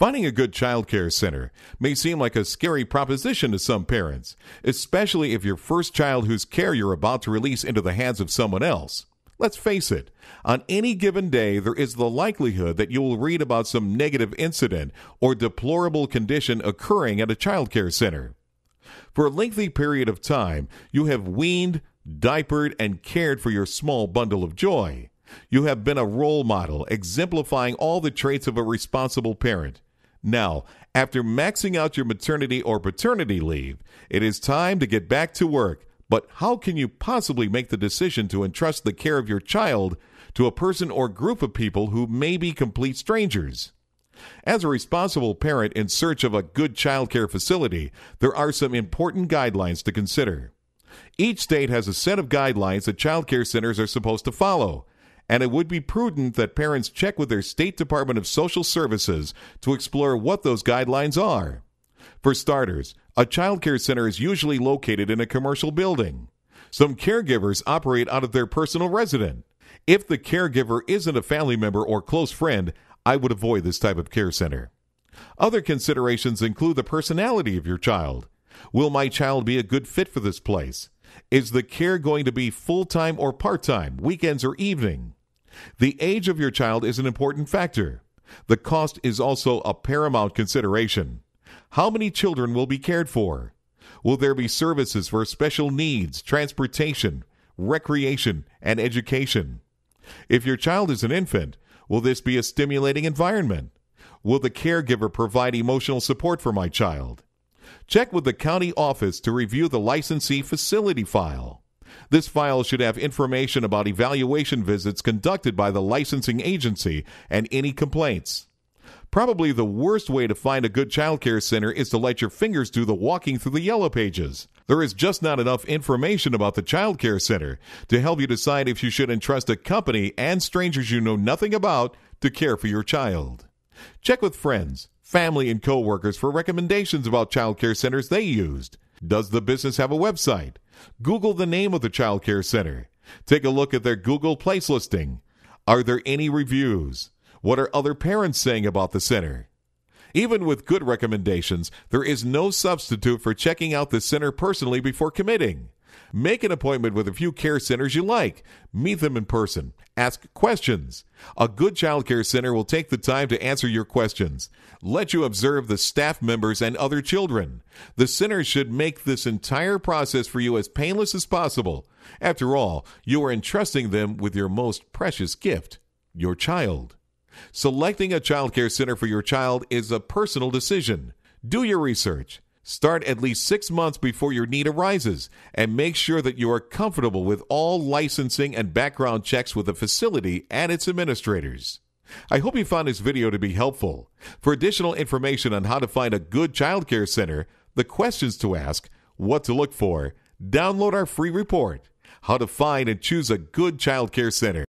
Finding a good childcare center may seem like a scary proposition to some parents, especially if your first child whose care you're about to release into the hands of someone else. Let's face it, on any given day, there is the likelihood that you will read about some negative incident or deplorable condition occurring at a childcare center. For a lengthy period of time, you have weaned, diapered, and cared for your small bundle of joy. You have been a role model, exemplifying all the traits of a responsible parent. Now, after maxing out your maternity or paternity leave, it is time to get back to work. But how can you possibly make the decision to entrust the care of your child to a person or group of people who may be complete strangers? As a responsible parent in search of a good childcare facility, there are some important guidelines to consider. Each state has a set of guidelines that childcare centers are supposed to follow, and it would be prudent that parents check with their State Department of Social Services to explore what those guidelines are. For starters, a childcare center is usually located in a commercial building. Some caregivers operate out of their personal residence. If the caregiver isn't a family member or close friend, I would avoid this type of care center. Other considerations include the personality of your child. Will my child be a good fit for this place? Is the care going to be full-time or part-time, weekends or evening? The age of your child is an important factor. The cost is also a paramount consideration. How many children will be cared for? Will there be services for special needs, transportation, recreation, and education? If your child is an infant, will this be a stimulating environment? Will the caregiver provide emotional support for my child? Check with the county office to review the licensee facility file. This file should have information about evaluation visits conducted by the licensing agency and any complaints. Probably the worst way to find a good childcare center is to let your fingers do the walking through the yellow pages. There is just not enough information about the childcare center to help you decide if you should entrust a company and strangers you know nothing about to care for your child. Check with friends, family, and coworkers for recommendations about childcare centers they used. Does the business have a website? Google the name of the childcare center. Take a look at their Google place listing. Are there any reviews? What are other parents saying about the center? Even with good recommendations, there is no substitute for checking out the center personally before committing. Make an appointment with a few care centers you like. Meet them in person. Ask questions. A good child care center will take the time to answer your questions. Let you observe the staff members and other children. The center should make this entire process for you as painless as possible. After all, you are entrusting them with your most precious gift, your child. Selecting a child care center for your child is a personal decision. Do your research. Start at least 6 months before your need arises, and make sure that you are comfortable with all licensing and background checks with the facility and its administrators. I hope you found this video to be helpful. For additional information on how to find a good child care center, the questions to ask, what to look for, download our free report, How to Find and Choose a Good Child Care Center.